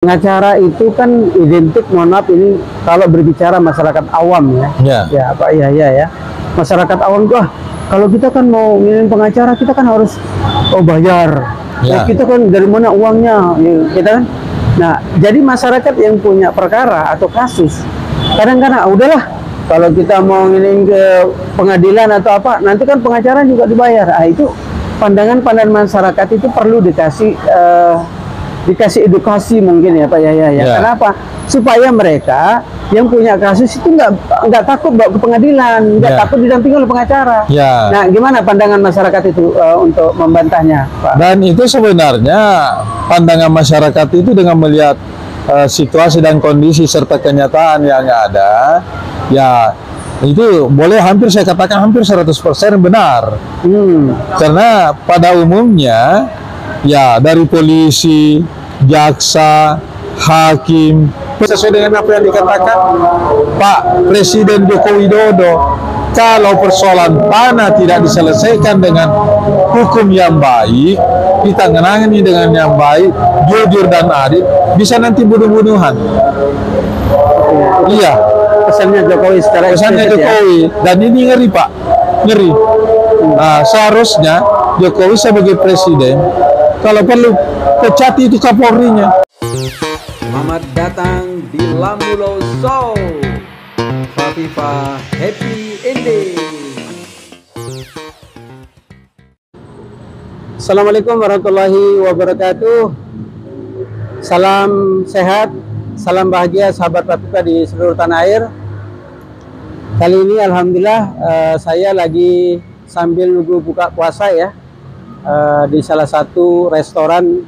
Pengacara itu kan identik, mohon maaf ini kalau berbicara masyarakat awam ya, ya Pak ya, masyarakat awam tuh kalau kita kan mau milih pengacara kita kan harus bayar, ya. Kita kan dari mana uangnya, ya, kita kan. Nah jadi masyarakat yang punya perkara atau kasus kadang-kadang udahlah kalau kita mau ngirim ke pengadilan atau apa nanti kan pengacara juga dibayar. Itu pandangan masyarakat itu perlu dikasih edukasi mungkin ya Pak ya. Kenapa? Supaya mereka yang punya kasus itu nggak takut bawa ke pengadilan, nggak takut didampingi oleh pengacara. Nah, gimana pandangan masyarakat itu untuk membantahnya, Pak? Dan itu sebenarnya pandangan masyarakat itu dengan melihat situasi dan kondisi serta kenyataan yang ada, ya itu boleh hampir saya katakan hampir 100% benar. Karena pada umumnya ya dari polisi, jaksa, hakim, sesuai dengan apa yang dikatakan Pak Presiden Joko Widodo, kalau persoalan tanah tidak diselesaikan dengan hukum yang baik, ditangani dengan yang baik, jujur dan adil, bisa nanti bunuh-bunuhan. Iya, pesannya Jokowi secara pesannya Jokowi ya? Dan ini ngeri Pak, ngeri. Nah, seharusnya Jokowi sebagai presiden kalau perlu pecati itu Kapolrinya. Selamat datang di Lamulo Show. Hafifa Happy Ending. Assalamualaikum warahmatullahi wabarakatuh. Salam sehat, salam bahagia sahabat Hafifa di seluruh tanah air. Kali ini alhamdulillah saya lagi sambil nunggu buka puasa ya. Di salah satu restoran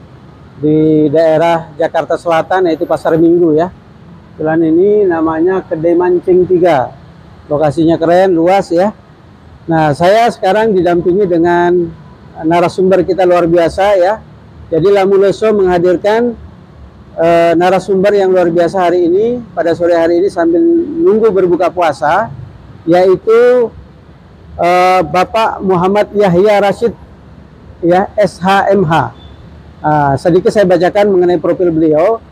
di daerah Jakarta Selatan yaitu Pasar Minggu ya. Jalan ini namanya Kedai Mancing 3. Lokasinya keren, luas ya. Nah, saya sekarang didampingi dengan narasumber kita luar biasa ya. Jadi Lamulo Show menghadirkan narasumber yang luar biasa hari ini pada sore hari ini sambil nunggu berbuka puasa, yaitu Bapak Muhammad Yahya Rashid ya, SHMH. Sedikit saya bacakan mengenai profil beliau.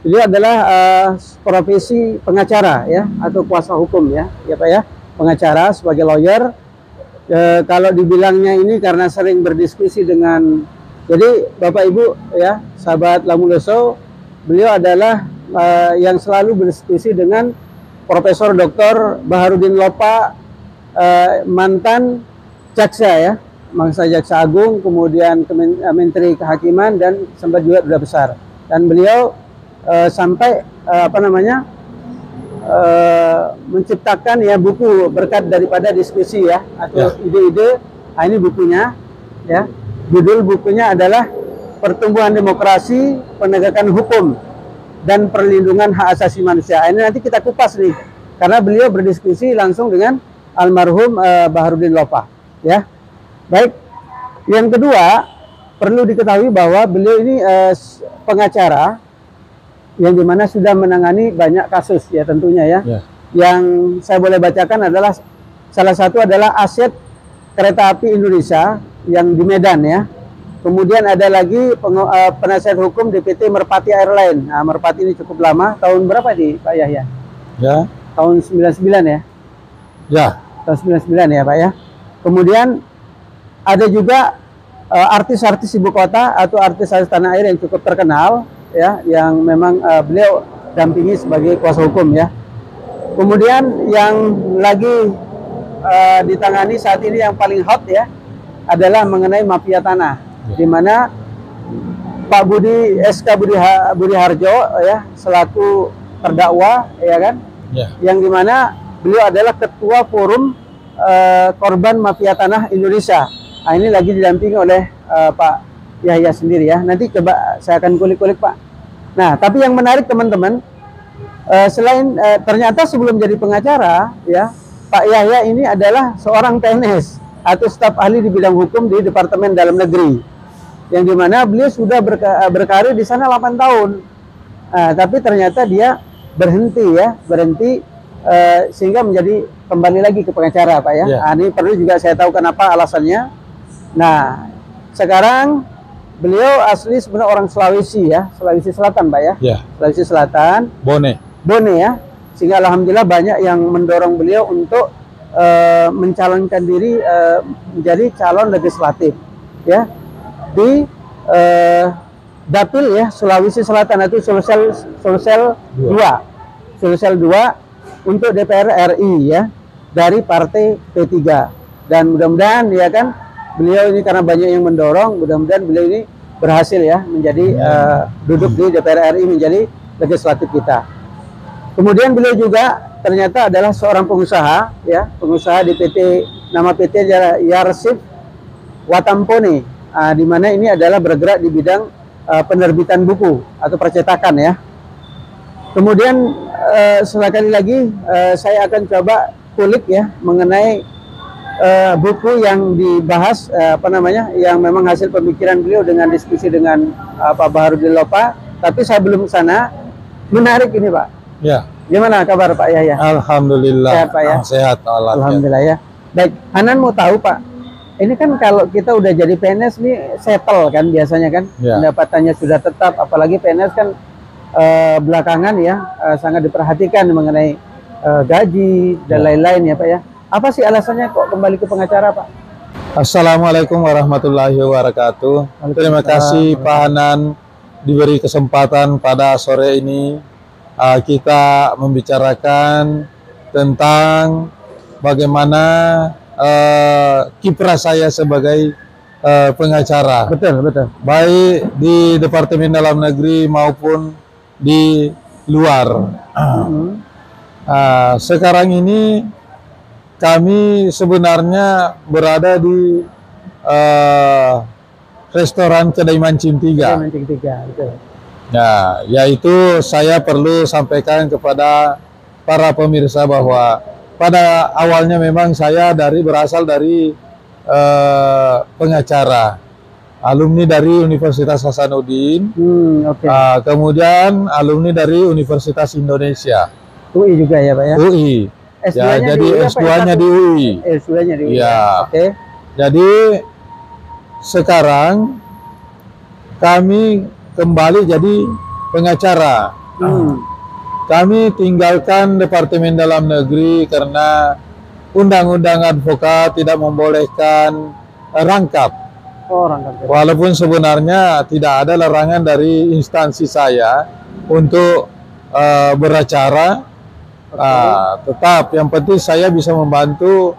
Beliau adalah profesi pengacara ya, atau kuasa hukum ya Pak ya, pengacara sebagai lawyer. Kalau dibilangnya ini karena sering berdiskusi dengan, jadi Bapak Ibu ya, sahabat Lamulo Show, beliau adalah yang selalu berdiskusi dengan Profesor Dr. Baharudin Lopa, mantan jaksa ya, mangsa jaksa agung, kemudian Menteri Kehakiman dan sempat juga Duta Besar. Dan beliau sampai menciptakan ya buku berkat daripada diskusi ya atau ide-ide. Ini bukunya ya. Judul bukunya adalah Pertumbuhan Demokrasi, Penegakan Hukum dan Perlindungan Hak Asasi Manusia. Ini nanti kita kupas nih karena beliau berdiskusi langsung dengan almarhum Baharudin Lopa ya. Baik, yang kedua perlu diketahui bahwa beliau ini pengacara yang dimana sudah menangani banyak kasus ya tentunya ya. Yang saya boleh bacakan adalah salah satu adalah aset kereta api Indonesia yang di Medan ya. Kemudian ada lagi penasihat hukum DPT Merpati Airline. Nah, Merpati ini cukup lama, tahun berapa di Pak Yahya? Ya. Tahun 99 ya? Ya. Tahun 99 ya Pak ya. Kemudian ada juga artis-artis ibu kota atau artis-artis tanah air yang cukup terkenal ya, yang memang beliau dampingi sebagai kuasa hukum ya. Kemudian yang lagi ditangani saat ini yang paling hot ya adalah mengenai mafia tanah, di mana Pak Budi SK Budi Harjo ya selaku terdakwa ya kan, yang dimana beliau adalah ketua forum korban mafia tanah Indonesia. Nah, ini lagi didampingi oleh Pak Yahya sendiri ya. Nanti coba saya akan kulik-kulik Pak. Nah, tapi yang menarik teman-teman, selain ternyata sebelum jadi pengacara ya, Pak Yahya ini adalah seorang PNS atau staf ahli di bidang hukum di Departemen Dalam Negeri, yang dimana beliau sudah berkarir di sana 8 tahun. Tapi ternyata dia berhenti sehingga menjadi kembali lagi ke pengacara Pak ya. Nah, ini perlu juga saya tahu kenapa alasannya. Nah, sekarang beliau asli sebenarnya orang Sulawesi ya, Sulawesi Selatan Pak ya. Ya. Sulawesi Selatan, Bone. Bone ya. Sehingga alhamdulillah banyak yang mendorong beliau untuk mencalonkan diri menjadi calon legislatif ya di Dapil ya Sulawesi Selatan itu Sulsel 2 untuk DPR RI ya dari partai P3, dan mudah-mudahan ya kan beliau ini karena banyak yang mendorong, mudah-mudahan beliau ini berhasil ya menjadi duduk di DPR RI menjadi legislatif kita. Kemudian beliau juga ternyata adalah seorang pengusaha ya, pengusaha di PT, nama PT Yarsif Watampone, di mana ini adalah bergerak di bidang penerbitan buku atau percetakan ya. Kemudian sekali lagi saya akan coba kulik ya mengenai buku yang dibahas yang memang hasil pemikiran beliau dengan diskusi dengan Pak Baharudin Lopa. Tapi saya belum sana. Menarik ini Pak. Ya. Gimana kabar Pak Yahya? Alhamdulillah. Sehat Pak ya? Sehat. Alhamdulillah ya. Baik, Hanan mau tahu Pak, ini kan kalau kita udah jadi PNS nih settle kan biasanya kan, pendapatannya sudah tetap, apalagi PNS kan belakangan ya sangat diperhatikan mengenai gaji dan lain-lain ya Pak ya. Apa sih alasannya kok kembali ke pengacara Pak? Assalamualaikum warahmatullahi wabarakatuh. Terima kasih Pak Hanan diberi kesempatan pada sore ini kita membicarakan tentang bagaimana kiprah saya sebagai pengacara. Betul. Baik di Departemen Dalam Negeri maupun di luar. Sekarang ini kami sebenarnya berada di restoran Kedai Mancing 3. Mancing 3, betul. Nah, yaitu saya perlu sampaikan kepada para pemirsa bahwa pada awalnya memang saya berasal dari pengacara, alumni dari Universitas Hasanuddin, kemudian alumni dari Universitas Indonesia, UI juga ya Pak ya. UI. Ya, jadi S2-nya di UI. S2-nya di UI. Ya. Jadi sekarang kami kembali jadi pengacara. Kami tinggalkan Departemen Dalam Negeri karena Undang-Undang Advokat tidak membolehkan rangkap. Rangkap. Walaupun sebenarnya tidak ada larangan dari instansi saya untuk beracara, tetap yang penting saya bisa membantu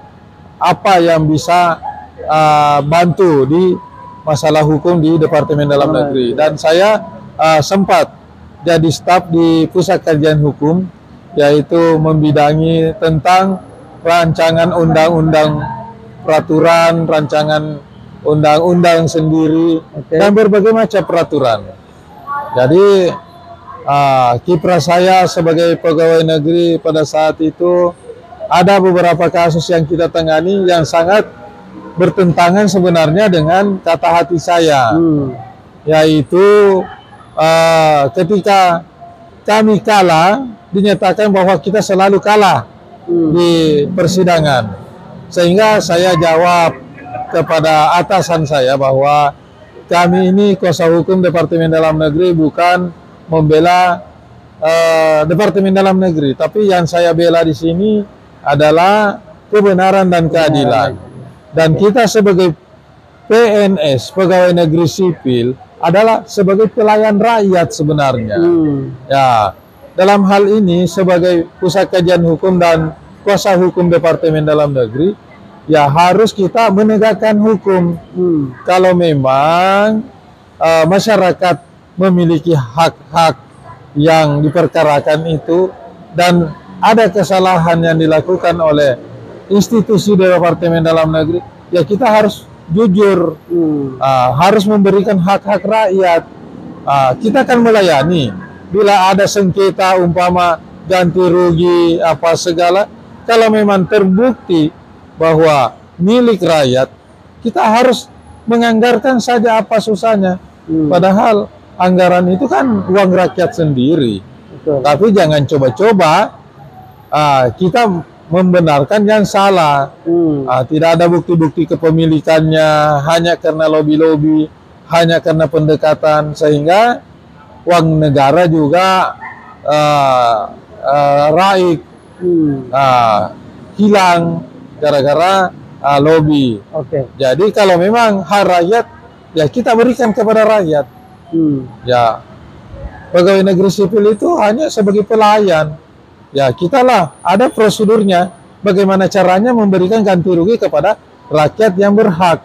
apa yang bisa bantu di masalah hukum di Departemen Dalam Negeri. Dan saya sempat jadi staf di Pusat Kajian Hukum, yaitu membidangi tentang rancangan undang-undang peraturan, rancangan undang-undang sendiri, dan berbagai macam peraturan. Jadi kiprah saya sebagai pegawai negeri pada saat itu ada beberapa kasus yang kita tangani yang sangat bertentangan sebenarnya dengan kata hati saya, yaitu ketika kami kalah, dinyatakan bahwa kita selalu kalah di persidangan, sehingga saya jawab kepada atasan saya bahwa kami ini kuasa hukum Departemen Dalam Negeri bukan membela Departemen Dalam Negeri, tapi yang saya bela di sini adalah kebenaran dan keadilan. Dan kita sebagai PNS, pegawai negeri sipil, adalah sebagai pelayan rakyat sebenarnya. Ya, dalam hal ini sebagai Pusat Kajian Hukum dan kuasa hukum Departemen Dalam Negeri, ya harus kita menegakkan hukum. Kalau memang masyarakat memiliki hak-hak yang diperkarakan itu dan ada kesalahan yang dilakukan oleh institusi Departemen Dalam Negeri, ya kita harus jujur, harus memberikan hak-hak rakyat. Kita akan melayani bila ada sengketa umpama ganti rugi apa segala, kalau memang terbukti bahwa milik rakyat, kita harus menganggarkan saja apa susahnya. Padahal anggaran itu kan uang rakyat sendiri. Tapi jangan coba-coba kita membenarkan yang salah. Tidak ada bukti-bukti kepemilikannya hanya karena lobby-lobby. hanya karena pendekatan sehingga uang negara juga raib, hilang gara-gara lobby. Oke. Jadi kalau memang hak rakyat, ya kita berikan kepada rakyat. Ya, pegawai negeri sipil itu hanya sebagai pelayan. Ya, kita lah ada prosedurnya. Bagaimana caranya memberikan ganti rugi kepada rakyat yang berhak.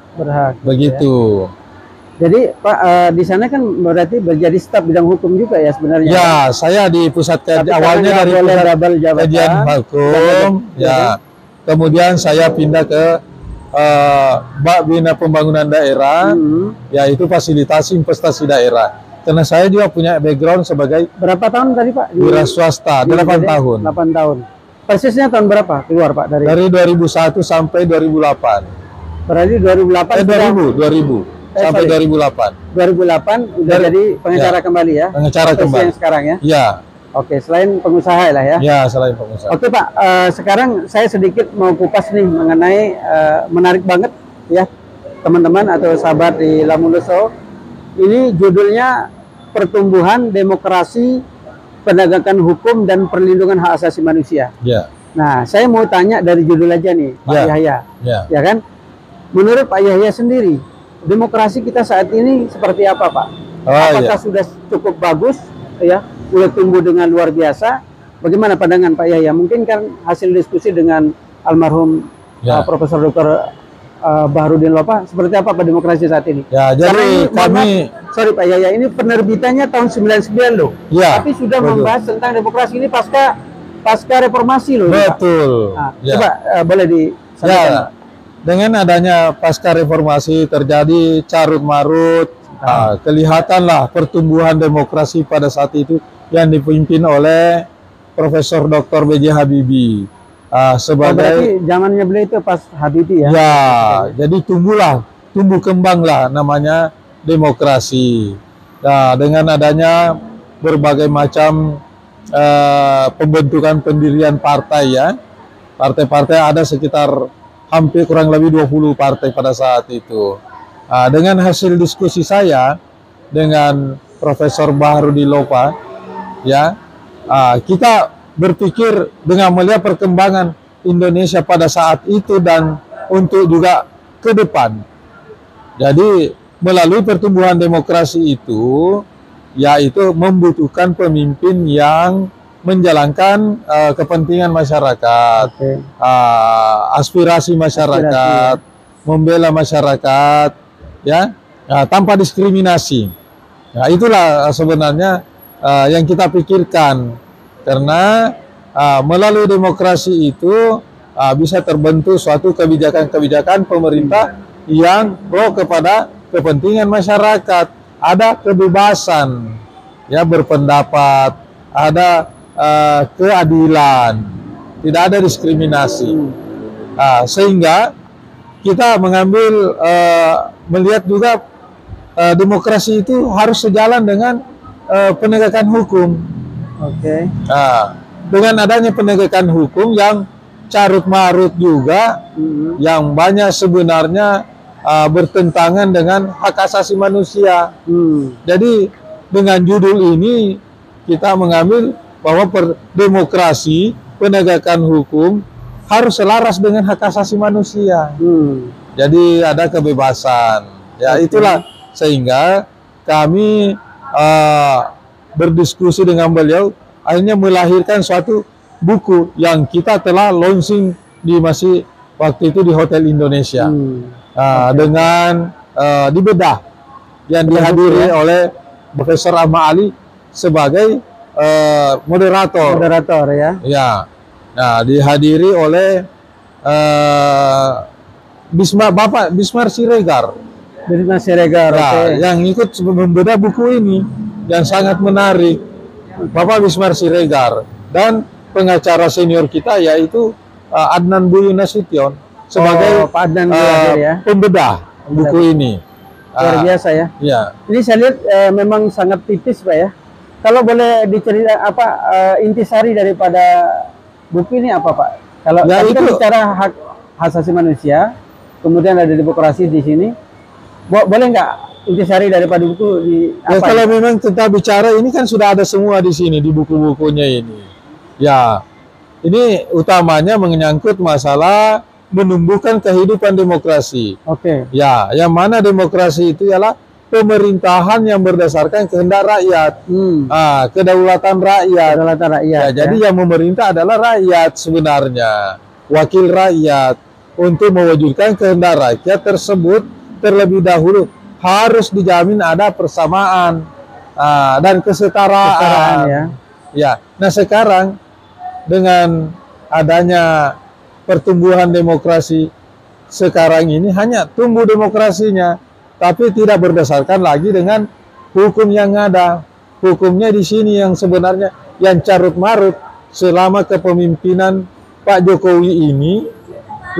Begitu. Ya. Jadi Pak, di sana kan berarti menjadi staf bidang hukum juga ya sebenarnya. Ya, saya di pusat awalnya dari pusat kajian hukum, ya. Kemudian saya pindah ke Bina Pembangunan Daerah, yaitu fasilitasi investasi daerah. Karena saya juga punya background sebagai berapa tahun tadi Pak? Wira swasta, 8 tahun. 8 tahun. Persisnya tahun berapa keluar Pak dari 2001 sampai 2008. Berarti 2008 2000 sampai 2008. 2008 udah jadi pengacara kembali ya. Pengacara kembali. Yang sekarang ya. Ya. Oke, selain pengusaha lah ya. Ya, selain pengusaha. Oke Pak, sekarang saya sedikit mau kupas nih mengenai menarik banget ya teman-teman atau sahabat di Lamuluso. Ini judulnya Pertumbuhan Demokrasi, Penegakan Hukum dan Perlindungan Hak Asasi Manusia. Ya. Nah, saya mau tanya dari judul aja nih, Pak Yahya. Ya kan? Menurut Pak Yahya sendiri, demokrasi kita saat ini seperti apa, Pak? Apakah sudah cukup bagus, ya, sudah tumbuh dengan luar biasa? Bagaimana pandangan Pak Yahya? Mungkin kan hasil diskusi dengan almarhum Profesor Dr. Baharudin Lopa, seperti apa Pak demokrasi saat ini? Ya, jadi kami, sorry Pak Yahya, ini penerbitannya tahun 99 loh. Ya, tapi sudah membahas tentang demokrasi ini pasca reformasi loh. Betul. Nah, coba boleh disampaikan. Ya. Dengan adanya pasca reformasi terjadi carut marut, kelihatanlah pertumbuhan demokrasi pada saat itu yang dipimpin oleh Profesor Dr. B.J. Habibie sebagai. Berarti zamannya beliau itu pas Habibie ya? Ya, jadi tumbuh kembanglah namanya demokrasi. Nah, dengan adanya berbagai macam pembentukan pendirian partai ya, partai-partai ada sekitar hampir kurang lebih 20 partai pada saat itu. Dengan hasil diskusi saya dengan Profesor Baharudin Lopa, ya, kita berpikir dengan melihat perkembangan Indonesia pada saat itu dan untuk juga ke depan. Jadi melalui pertumbuhan demokrasi itu, yaitu membutuhkan pemimpin yang menjalankan kepentingan masyarakat, aspirasi masyarakat, membela masyarakat, ya, tanpa diskriminasi. Nah, itulah sebenarnya yang kita pikirkan, karena melalui demokrasi itu bisa terbentuk suatu kebijakan-kebijakan pemerintah yang pro kepada kepentingan masyarakat, ada kebebasan, ya, berpendapat, ada keadilan, tidak ada diskriminasi, sehingga kita mengambil melihat juga demokrasi itu harus sejalan dengan penegakan hukum. Oke. Dengan adanya penegakan hukum yang carut marut juga, yang banyak sebenarnya bertentangan dengan hak asasi manusia. Jadi dengan judul ini kita mengambil bahwa demokrasi, penegakan hukum harus selaras dengan hak asasi manusia. Jadi ada kebebasan. Ya, itulah sehingga kami berdiskusi dengan beliau, akhirnya melahirkan suatu buku yang kita telah launching masih waktu itu di Hotel Indonesia, dengan dibedah yang dihadiri oleh Profesor Ahmad Ali sebagai moderator ya. Ya. Nah, dihadiri oleh Bapak Bismar Siregar. Yang ikut membedah buku ini yang sangat menarik. Bapak Bismar Siregar dan pengacara senior kita yaitu Adnan Buyun Nasution sebagai Pak Adnan pembedah buku ini. Luar biasa ya. Ya. Ini saya lihat memang sangat tipis Pak ya. Kalau boleh diceritakan apa intisari daripada buku ini apa Pak? Kalau ya, kita bicara hak asasi manusia, kemudian ada demokrasi di sini, boleh nggak intisari daripada buku di Ya, apa? kalau memang kita bicara ini kan sudah ada semua di sini di buku-bukunya ini. Ya, ini utamanya menyangkut masalah menumbuhkan kehidupan demokrasi. Oke. Ya, yang mana demokrasi itu ialah pemerintahan yang berdasarkan kehendak rakyat, kedaulatan rakyat. Kedaulatan rakyat. Ya, jadi yang memerintah adalah rakyat sebenarnya, wakil rakyat. Untuk mewujudkan kehendak rakyat tersebut terlebih dahulu harus dijamin ada persamaan dan kesetaraan. Kesetaraan, ya. Ya, nah sekarang dengan adanya pertumbuhan demokrasi sekarang ini hanya tumbuh demokrasinya, tapi tidak berdasarkan lagi dengan hukum yang ada. Hukumnya di sini yang sebenarnya yang carut marut selama kepemimpinan Pak Jokowi ini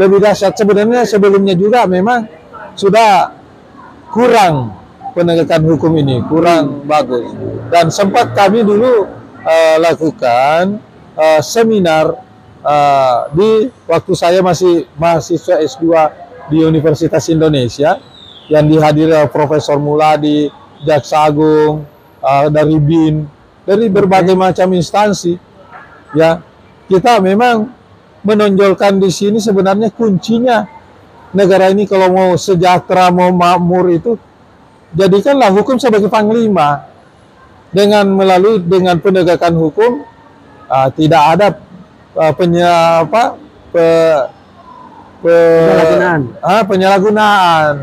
lebih dahsyat. Sebenarnya sebelumnya juga memang sudah kurang penegakan hukum ini, kurang bagus. Dan sempat kami dulu lakukan seminar di waktu saya masih mahasiswa S2 di Universitas Indonesia yang dihadiri Profesor Muladi, Jaksa Agung, dari BIN, dari berbagai macam instansi. Ya, kita memang menonjolkan di sini sebenarnya kuncinya negara ini kalau mau sejahtera, mau makmur itu jadikanlah hukum sebagai panglima. Dengan penegakan hukum tidak ada penyalahgunaan.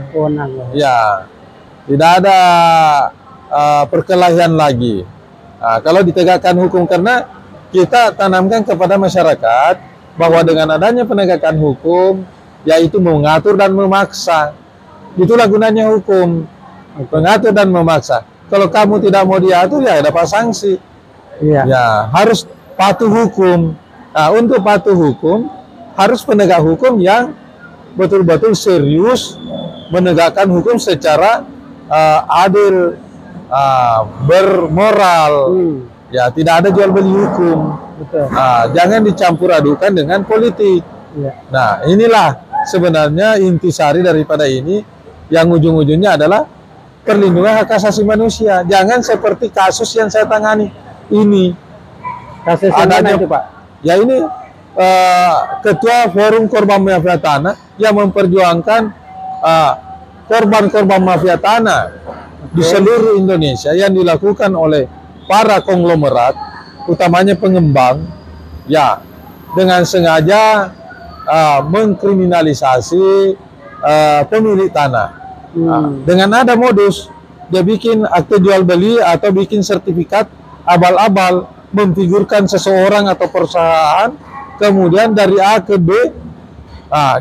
Ya, tidak ada perkelahian lagi. Kalau ditegakkan hukum, karena kita tanamkan kepada masyarakat bahwa dengan adanya penegakan hukum, yaitu mengatur dan memaksa. Itulah gunanya hukum, mengatur dan memaksa. Kalau kamu tidak mau diatur, ya dapat sanksi. Ya, harus patuh hukum. Nah, untuk patuh hukum, harus penegak hukum yang betul-betul serius menegakkan hukum secara adil, bermoral. Ya, tidak ada jual beli hukum. Betul. Jangan dicampur adukan dengan politik. Nah, inilah sebenarnya intisari daripada ini, yang ujung-ujungnya adalah perlindungan hak asasi manusia. Jangan seperti kasus yang saya tangani ini. Kasus yang mana itu, Pak? Ya, ini Ketua Forum Korban Mafia Tanah yang memperjuangkan korban-korban mafia tanah di seluruh Indonesia yang dilakukan oleh para konglomerat, utamanya pengembang, ya, dengan sengaja mengkriminalisasi pemilik tanah. Dengan ada modus, dia bikin akte jual beli atau bikin sertifikat abal-abal, memfigurkan seseorang atau perusahaan, kemudian dari A ke B,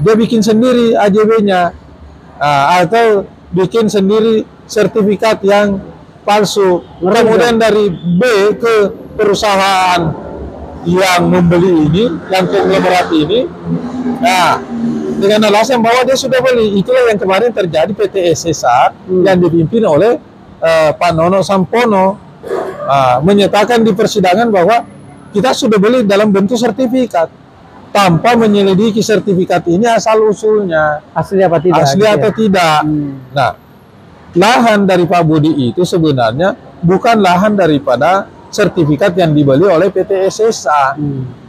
dia bikin sendiri AJB-nya, atau bikin sendiri sertifikat yang palsu. Kemudian dari B ke perusahaan yang membeli ini, yang konglomerat ini, dengan alasan bahwa dia sudah beli. Itulah yang kemarin terjadi PT SSA yang dipimpin oleh Pak Nono Sampono, menyatakan di persidangan bahwa kita sudah beli dalam bentuk sertifikat tanpa menyelidiki sertifikat ini asal usulnya, asli apa tidak, asli atau tidak. Nah, lahan dari Pak Budi itu sebenarnya bukan lahan daripada sertifikat yang dibeli oleh PT SSA.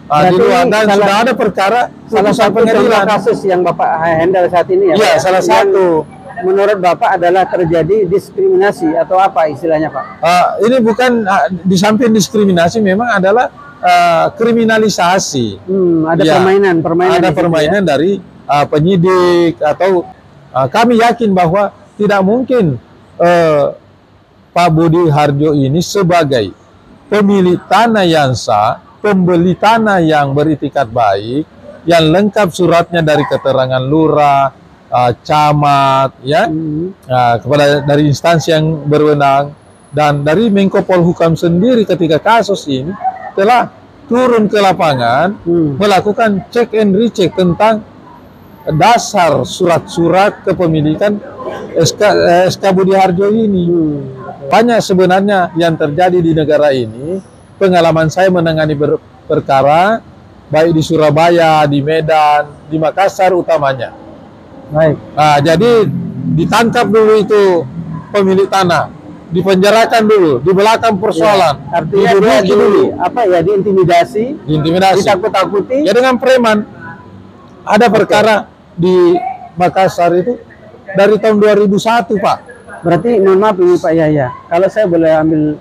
Di luar, dan sudah ada perkara salah satu pengadilan kasus yang Bapak handle saat ini, ya? Iya, salah satu. Menurut Bapak adalah terjadi diskriminasi atau apa istilahnya, Pak? Ini bukan di samping diskriminasi, memang adalah kriminalisasi. Ada permainan dari penyidik atau kami yakin bahwa tidak mungkin Pak Budi Harjo ini sebagai pemilik tanah yang sah, pembeli tanah yang beritikat baik, yang lengkap suratnya dari keterangan lurah, camat, ya, kepada dari instansi yang berwenang, dan dari Menko Polhukam sendiri ketika kasus ini telah turun ke lapangan melakukan cek and recheck tentang dasar surat-surat kepemilikan SK Budi Harjo ini. Banyak sebenarnya yang terjadi di negara ini. Pengalaman saya menangani perkara baik di Surabaya, di Medan, di Makassar utamanya. Baik. Jadi ditangkap dulu itu pemilik tanah, dipenjarakan dulu, di belakang persoalan, Artinya dia diintimidasi, ditakut-takuti. Ya dengan preman. Ada perkara di Makassar itu dari tahun 2001, Pak. Berarti mohon maaf ini Pak Yahya, kalau saya boleh ambil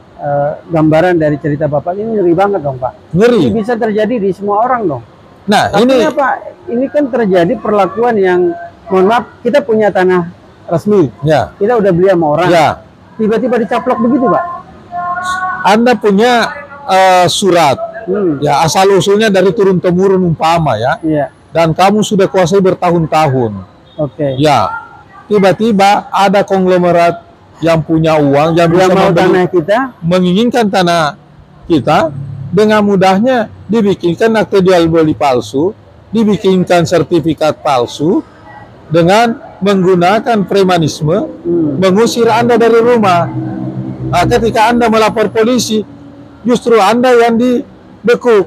gambaran dari cerita Bapak, ini ngeri banget dong Pak. Ngeri. Ini bisa terjadi di semua orang dong. Nah, Artinya Pak, ini kan terjadi perlakuan yang, mohon maaf, kita punya tanah resmi, ya, kita udah beli sama orang, ya. tiba-tiba dicaplok begitu Pak. Anda punya surat, ya asal usulnya dari turun temurun umpama ya, dan kamu sudah kuasai bertahun-tahun. Ya, tiba-tiba ada konglomerat yang punya uang, yang bisa mau tanah kita, menginginkan tanah kita, dengan mudahnya dibikinkan akte jual beli palsu, dibikinkan sertifikat palsu, dengan menggunakan premanisme, mengusir Anda dari rumah. Nah, ketika Anda melapor polisi, justru Anda yang dibekuk,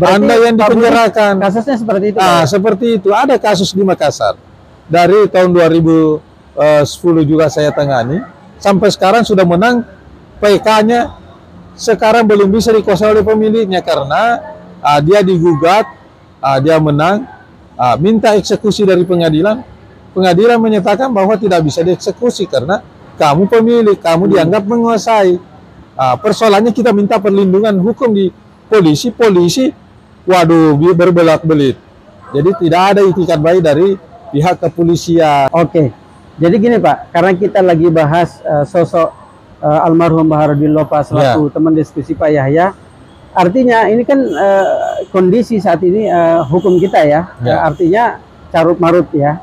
Anda yang dipenjarakan. Kasusnya seperti itu. Nah, seperti itu. Ada kasus di Makassar. Dari tahun 2010 juga saya tangani. Sampai sekarang sudah menang, PK-nya sekarang belum bisa dikuasai oleh pemiliknya karena dia digugat, dia menang, minta eksekusi dari pengadilan. Pengadilan menyatakan bahwa tidak bisa dieksekusi karena kamu pemilik, kamu dianggap menguasai. Persoalannya kita minta perlindungan hukum di polisi, waduh, berbelak-belit. Jadi tidak ada itikat baik dari pihak kepolisian. Jadi gini Pak, karena kita lagi bahas sosok almarhum Baharudin Lopa selaku teman diskusi Pak Yahya. Artinya ini kan kondisi saat ini hukum kita ya, artinya carut marut ya.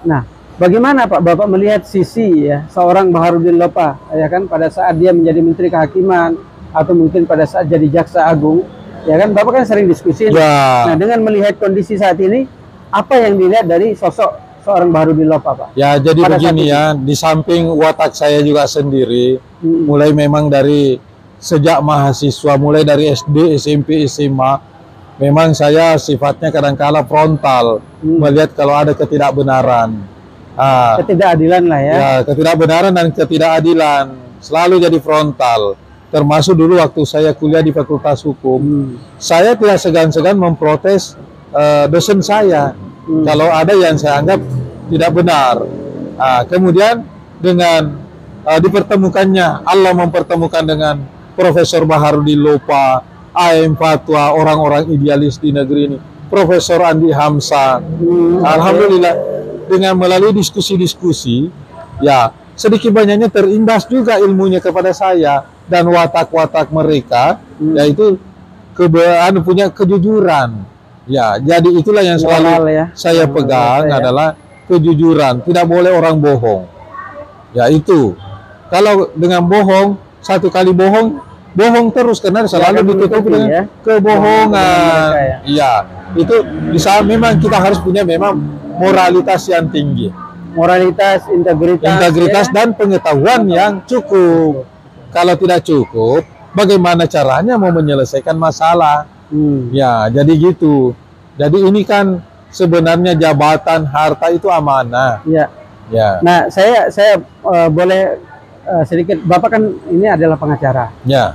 Nah, bagaimana Pak Bapak melihat sisi ya seorang Baharudin Lopa ya kan pada saat dia menjadi Menteri Kehakiman atau mungkin pada saat jadi Jaksa Agung ya kan, Bapak kan sering diskusi. Nah, dengan melihat kondisi saat ini, apa yang dilihat dari sosok seorang Baharudin Lopa Pak? Ya, jadi pada begini ya, di samping watak saya juga sendiri, mulai memang dari sejak mahasiswa, mulai dari SD, SMP, SMA, memang saya sifatnya kadang-kala frontal, melihat kalau ada ketidakbenaran. Ketidakadilan lah ya. Ya, ketidakbenaran dan ketidakadilan, selalu jadi frontal. Termasuk dulu waktu saya kuliah di Fakultas Hukum, saya tidak segan-segan memprotes dosen saya. Kalau ada yang saya anggap tidak benar. Kemudian dengan dipertemukannya, Allah mempertemukan dengan Profesor Baharudin Lopa, AM Fatwa, orang-orang idealis di negeri ini, Profesor Andi Hamzah. Alhamdulillah, dengan melalui diskusi-diskusi, ya sedikit banyaknya terimbas juga ilmunya kepada saya dan watak-watak mereka, yaitu punya kejujuran. Ya, jadi itulah yang selalu saya pegang adalah kejujuran. Tidak boleh orang bohong. Ya itu. Kalau dengan bohong, satu kali bohong terus karena selalu ditutupi dengan kebohongan. Iya, itu bisa memang kita harus punya memang moralitas yang tinggi. Moralitas, integritas dan pengetahuan yang cukup. Kalau tidak cukup, bagaimana caranya mau menyelesaikan masalah? Ya, jadi gitu. Jadi ini kan sebenarnya jabatan, harta itu amanah. Ya. Nah, saya boleh sedikit, Bapak kan ini adalah pengacara. Ya.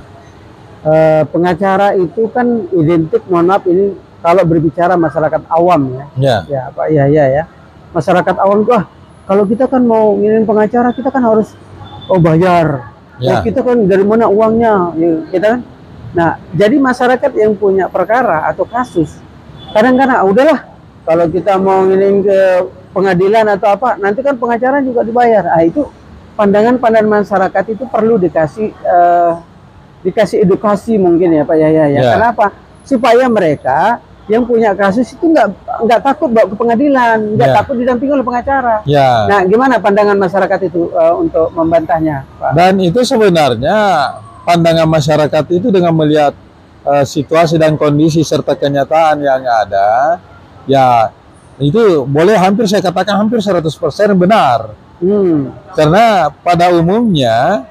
Pengacara itu kan identik, mohon maaf ini kalau berbicara masyarakat awam ya. Ya, Pak Yahya ya. Masyarakat awam itu kalau kita kan mau ngirim pengacara, kita kan harus bayar. Kita kan dari mana uangnya, kita kan. Nah, jadi masyarakat yang punya perkara atau kasus, kadang-kadang udahlah, kalau kita mau ngirim ke pengadilan atau apa, nanti kan pengacara juga dibayar. Itu pandangan-pandangan masyarakat itu perlu dikasih edukasi mungkin ya Pak Yahya ya. Kenapa? Supaya mereka yang punya kasus itu nggak takut bawa ke pengadilan, nggak takut didampingi oleh pengacara. Nah, gimana pandangan masyarakat itu untuk membantahnya, Pak? Dan itu sebenarnya pandangan masyarakat itu dengan melihat situasi dan kondisi serta kenyataan yang ada, ya itu boleh hampir saya katakan hampir 100% benar. Karena pada umumnya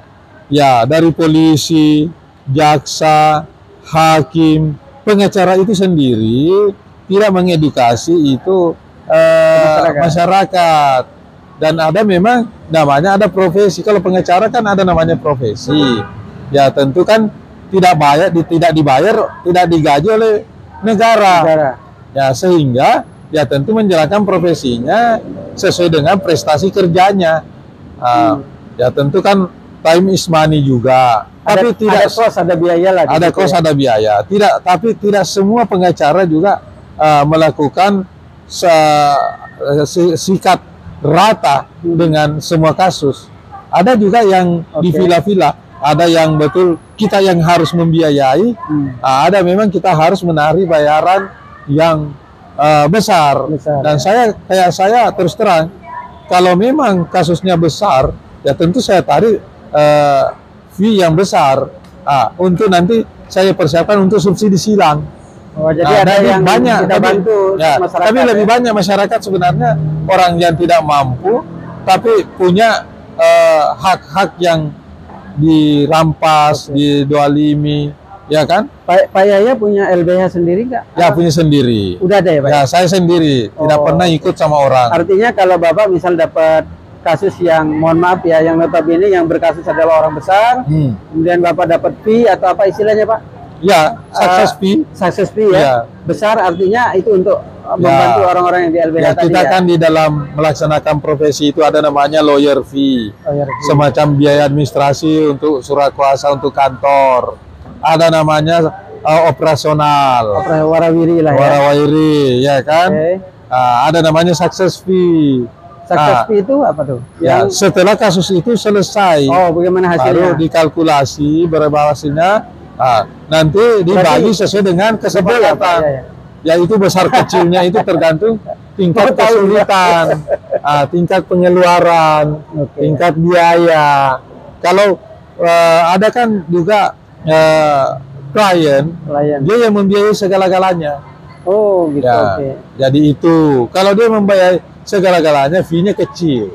ya dari polisi, jaksa, hakim, pengacara itu sendiri tidak mengedukasi itu masyarakat. dan ada memang namanya ada profesi. Kalau pengacara kan ada namanya profesi. Ya tentu kan tidak dibayar, tidak digaji oleh negara. Ya sehingga ya tentu menjalankan profesinya sesuai dengan prestasi kerjanya. Ya tentu kan time is money juga. Tapi tidak ada kos, ada biaya lah. Ada kos, ada biaya. Tapi tidak semua pengacara juga melakukan sikat rata dengan semua kasus. Ada juga yang di villa-villa, ada yang betul kita yang harus membiayai, ada memang kita harus menarik bayaran yang besar. Dan saya terus terang, kalau memang kasusnya besar, ya tentu saya tarik fee yang besar untuk nanti saya persiapkan untuk subsidi silang. Jadi ada yang banyak kita bantu masyarakat. Tapi lebih banyak masyarakat sebenarnya orang yang tidak mampu, tapi punya hak-hak yang dirampas, didolimi, ya kan? Pak Yaya punya LBH sendiri nggak? Ya punya sendiri. Udah ada ya Pak? Ya saya sendiri, tidak pernah ikut sama orang. Artinya kalau Bapak misal dapat kasus yang, mohon maaf ya, yang notabene yang berkasus adalah orang besar, kemudian Bapak dapat fee atau apa istilahnya Pak? Ya, success fee ya. Besar artinya itu untuk membantu orang-orang yang di LBH tadi. Kita kan di dalam melaksanakan profesi itu ada namanya lawyer fee. Semacam biaya administrasi untuk surat kuasa untuk kantor. Ada namanya operasional. Warawiri lah ya. Warawiri, ya kan? Ada namanya success fee. Success fee itu apa tuh? Ya, setelah kasus itu selesai. Bagaimana hasilnya? Baru dikalkulasi berapa hasilnya. Nanti dibagi sesuai dengan kesepakatan. Ya itu besar kecilnya itu tergantung tingkat kesulitan, tingkat pengeluaran, tingkat biaya. Kalau ada kan juga klien, dia yang membiayai segala-galanya. Oh gitu. Ya, jadi itu kalau dia membayar segala-galanya, fee-nya kecil.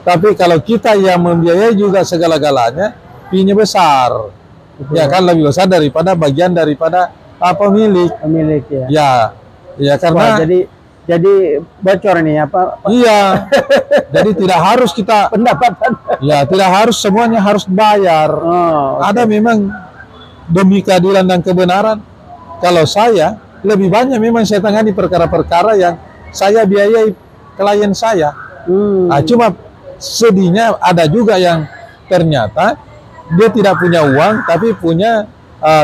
Tapi kalau kita yang membiayai juga segala-galanya, fee-nya besar. Ya kan lebih besar daripada bagian daripada pemilik ya. Ya karena jadi bocor nih apa? Iya. Jadi tidak harus kita pendapatan. Ya tidak harus semuanya harus bayar. Ada memang demi keadilan dan kebenaran. Kalau saya lebih banyak memang saya tangani perkara-perkara yang saya biayai klien saya. Cuma sedihnya ada juga yang ternyata dia tidak punya uang tapi punya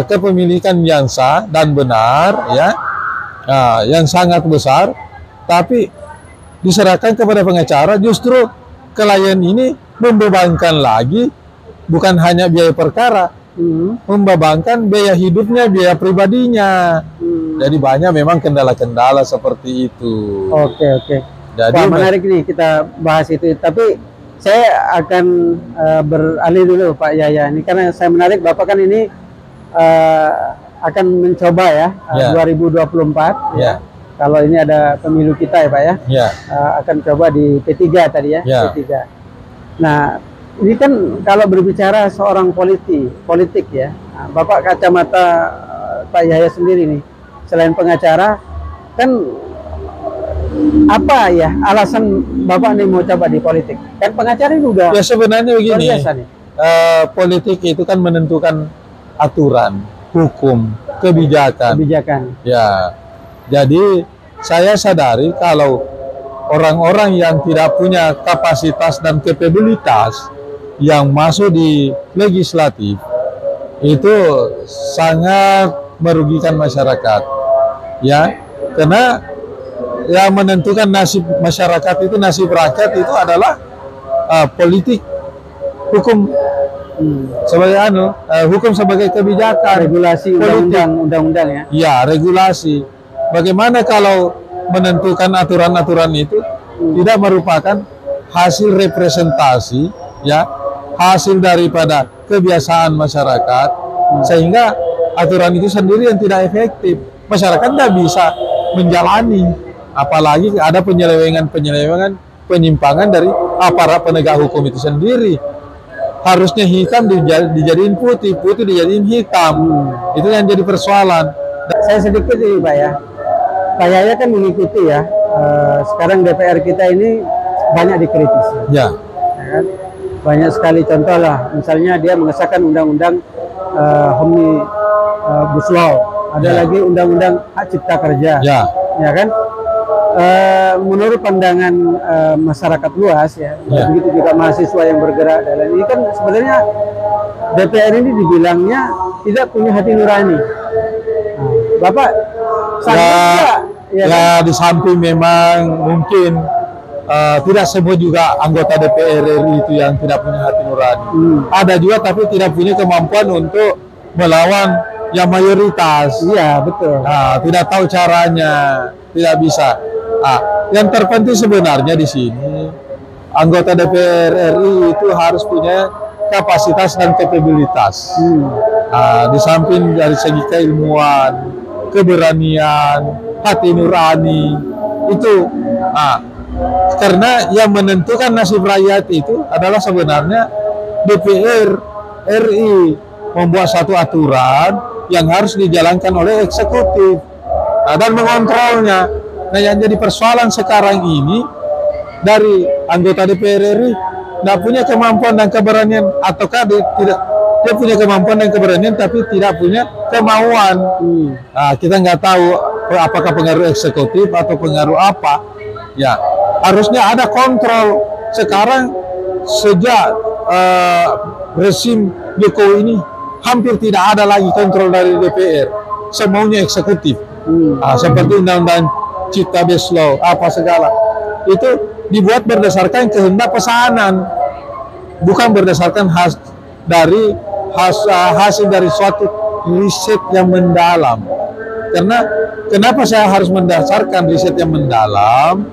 kepemilikan yang sah dan benar, ya, yang sangat besar, tapi diserahkan kepada pengacara. Justru klien ini membebankan lagi bukan hanya biaya perkara, membebankan biaya hidupnya, biaya pribadinya. Jadi banyak memang kendala-kendala seperti itu. Oke. Jadi menarik nih kita bahas itu, tapi saya akan beralih dulu Pak Yaya ini karena saya menarik Bapak kan ini akan mencoba ya 2024 ya. Kalau ini ada pemilu kita ya Pak ya. Akan coba di P3 tadi ya, P3. Nah, ini kan kalau berbicara seorang politik ya. Bapak kacamata Pak Yaya sendiri nih, selain pengacara kan apa ya alasan Bapak nih mau coba di politik? Kan pengacara juga. Ya sebenarnya begini, politik itu kan menentukan aturan, hukum, kebijakan. Ya, jadi saya sadari kalau orang-orang yang tidak punya kapasitas dan kapabilitas yang masuk di legislatif itu sangat merugikan masyarakat. Ya, karena yang menentukan nasib masyarakat itu, nasib rakyat itu adalah politik, hukum sebagai hukum sebagai kebijakan, regulasi, undang-undang ya. Ya, regulasi. Bagaimana kalau menentukan aturan-aturan itu tidak merupakan hasil representasi, ya, hasil daripada kebiasaan masyarakat, sehingga aturan itu sendiri yang tidak efektif, masyarakat tidak bisa menjalani. Apalagi ada penyelewengan, penyimpangan dari aparat penegak hukum itu sendiri. Harusnya hitam dijadiin putih, putih dijadiin hitam. Itu yang jadi persoalan. Saya sedikit ini Pak ya. Pak Yaya kan mengikuti ya. Sekarang DPR kita ini banyak dikritisi. Ya. Ya kan? Banyak sekali contoh lah, misalnya dia mengesahkan undang-undang Omnibus Law, ada Ya. lagi undang-undang hak cipta kerja, Ya. ya kan? Menurut pandangan masyarakat luas ya, Ya. begitu juga mahasiswa yang bergerak dalam ini kan sebenarnya DPR ini dibilangnya tidak punya hati nurani. Nah, Bapak sanggup nggak? Ya, kan? di samping memang mungkin tidak semua juga anggota DPR RI itu yang tidak punya hati nurani. Ada juga tapi tidak punya kemampuan untuk melawan yang mayoritas. Iya betul. Nah, tidak tahu caranya, tidak bisa. Yang terpenting sebenarnya di sini anggota DPR RI itu harus punya kapasitas dan kapabilitas. Di samping dari segi keilmuan, keberanian, hati nurani itu, karena yang menentukan nasib rakyat itu adalah sebenarnya DPR RI membuat satu aturan yang harus dijalankan oleh eksekutif dan mengontrolnya. Nah, yang jadi persoalan sekarang ini dari anggota DPR RI tidak punya kemampuan dan keberanian, ataukah dia punya kemampuan dan keberanian tapi tidak punya kemauan. Kita nggak tahu apakah pengaruh eksekutif atau pengaruh apa. Ya, harusnya ada kontrol. Sekarang sejak rezim Jokowi ini hampir tidak ada lagi kontrol dari DPR, semuanya eksekutif. Seperti undang-undang Cipta Law, apa segala itu dibuat berdasarkan kehendak pesanan, bukan berdasarkan hasil dari suatu riset yang mendalam. Karena kenapa saya harus mendasarkan riset yang mendalam?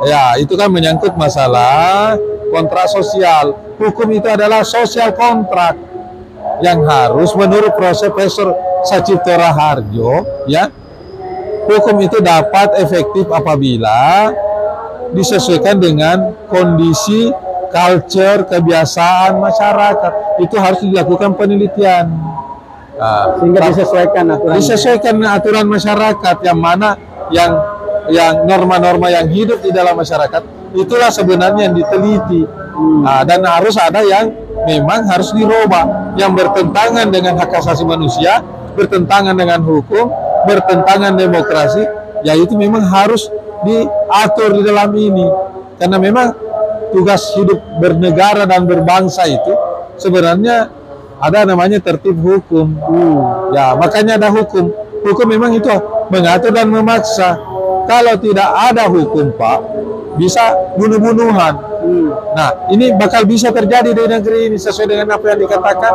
Ya, itu kan menyangkut masalah kontrak sosial. Hukum itu adalah sosial kontrak yang harus menurut Profesor Sacipto Raharjo, ya, hukum itu dapat efektif apabila disesuaikan dengan kondisi, culture, kebiasaan masyarakat. Itu harus dilakukan penelitian. Sehingga disesuaikan aturan. Disesuaikan aturan masyarakat yang mana yang norma-norma yang hidup di dalam masyarakat itulah sebenarnya yang diteliti. Dan harus ada yang memang harus dirubah, yang bertentangan dengan hak asasi manusia, bertentangan dengan hukum, bertentangan demokrasi, ya itu memang harus diatur di dalam ini. Karena memang tugas hidup bernegara dan berbangsa itu sebenarnya ada namanya tertib hukum. Ya, makanya ada hukum. Hukum memang itu mengatur dan memaksa. Kalau tidak ada hukum, Pak, bisa bunuh-bunuhan. Nah, ini bakal bisa terjadi di negeri ini sesuai dengan apa yang dikatakan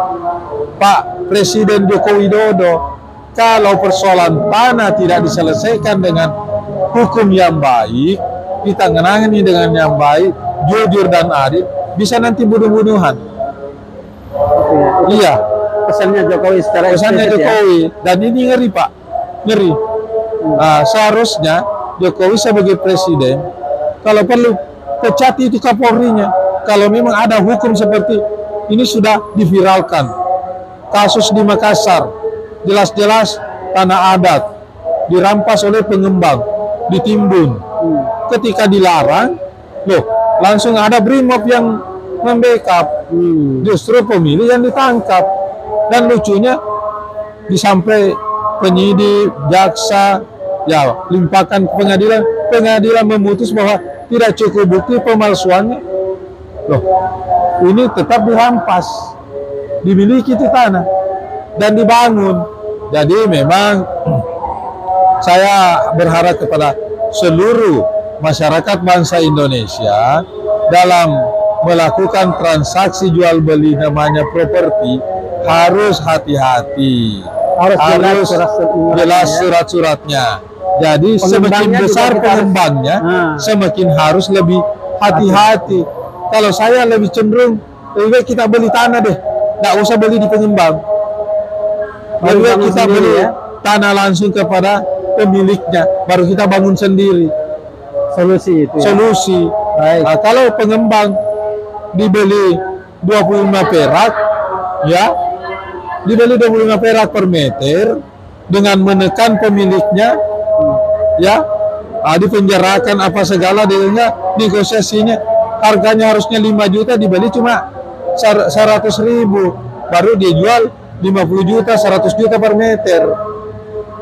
Pak Presiden Joko Widodo. Kalau persoalan tanah tidak diselesaikan dengan hukum yang baik, ditangani dengan yang baik, jujur dan adil, bisa nanti bunuh-bunuhan. Iya, Pesannya Jokowi secara pesannya eksplisit, Jokowi. Dan ini ngeri, Pak, ngeri. Seharusnya Jokowi sebagai presiden, kalau perlu pecat itu Kapolrinya. Kalau memang ada hukum seperti ini sudah diviralkan. Kasus di Makassar, jelas-jelas tanah adat dirampas oleh pengembang, ditimbun. Ketika dilarang, langsung ada BRIMOB yang membackup. Justru pemilih yang ditangkap. Dan lucunya, disampai penyidik, jaksa, ya limpahkan ke pengadilan, pengadilan memutus bahwa tidak cukup bukti pemalsuannya. Ini tetap dirampas, dimiliki itu tanah dan dibangun. Jadi memang saya berharap kepada seluruh masyarakat bangsa Indonesia dalam melakukan transaksi jual beli namanya properti harus hati-hati, harus jelas surat-suratnya. Jadi semakin besar pengembangnya, semakin harus lebih hati-hati. Kalau saya lebih cenderung lebih baik kita beli tanah deh, nggak usah beli di pengembang. Lebih baik kita beli tanah langsung kepada pemiliknya, baru kita bangun sendiri. Solusi itu. Solusi. Nah, kalau pengembang dibeli 25 perak, ya, dibeli 25 perak per meter dengan menekan pemiliknya, ya, dipenjarakan apa segala, dengan negosiasinya harganya harusnya 5 juta dibeli cuma 100.000, baru dia jual 50 juta, 100 juta per meter.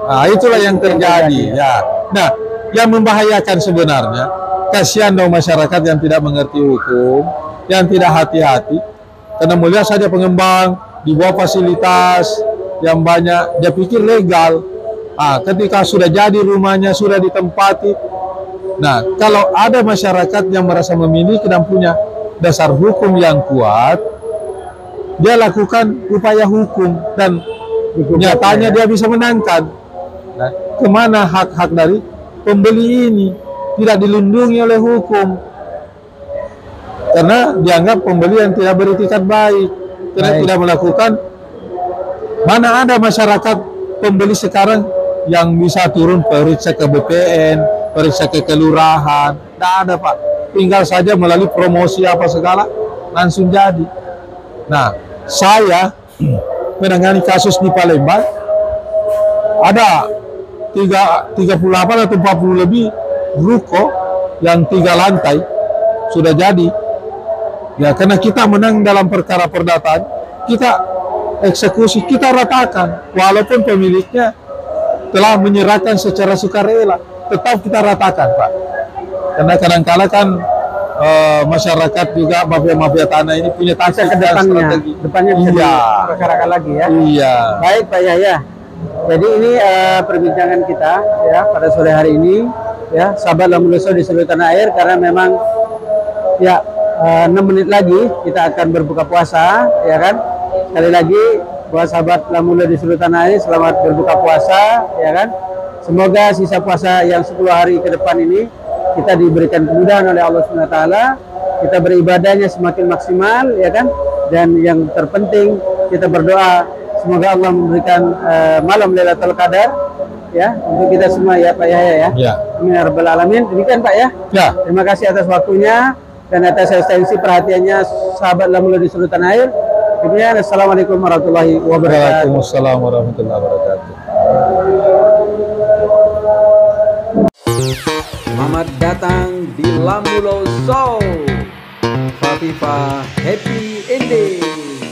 Nah, itulah yang terjadi ya. Nah, yang membahayakan sebenarnya, kasihan dong masyarakat yang tidak mengerti hukum, yang tidak hati-hati, karena melihat saja pengembang di bawah fasilitas yang banyak, dia pikir legal. Ketika sudah jadi rumahnya, sudah ditempati. Nah, kalau ada masyarakat yang merasa memiliki dan punya dasar hukum yang kuat, dia lakukan upaya hukum dan nyatanya dia bisa menangkan. Nah, kemana hak-hak dari pembeli ini? Tidak dilindungi oleh hukum karena dianggap pembeli yang tidak beretikat baik, karena tidak melakukan. Mana ada masyarakat pembeli sekarang yang bisa turun periksa ke BPN, periksa ke kelurahan? Tidak ada, Pak. Tinggal saja melalui promosi apa segala langsung jadi. Nah, saya menangani kasus di Palembang, ada 38 atau 40 lebih ruko yang 3 lantai sudah jadi. Ya, karena kita menang dalam perkara perdataan, kita eksekusi, kita ratakan. Walaupun pemiliknya telah menyerahkan secara sukarela, tetap kita ratakan, Pak. Karena kadang-kala kan masyarakat juga mafia-mafia tanah ini punya taktik ke depannya bisa diperkarakan lagi ya. Iya. Baik Pak Yahya. Jadi ini perbincangan kita ya pada sore hari ini ya, sahabat Lamuloso di seluruh tanah air, karena memang ya 6 menit lagi kita akan berbuka puasa ya kan. Sekali lagi buat sahabat Lamulo di seluruh tanah air, selamat berbuka puasa ya kan. Semoga sisa puasa yang 10 hari ke depan ini kita diberikan kemudahan oleh Allah SWT, kita beribadahnya semakin maksimal ya kan. Dan yang terpenting kita berdoa semoga Allah memberikan malam Lailatul Qadar ya untuk kita semua ya Pak Yahya ya. Amin ya rabbal alamin. Demikian Pak ya. Terima kasih atas waktunya dan atas asistensi perhatiannya sahabat Lamulo di seluruh tanah air. Demikian, assalamualaikum warahmatullahi wabarakatuh. Waalaikumsalam warahmatullahi wabarakatuh. Selamat datang di Lamulo Show. Happy Ending.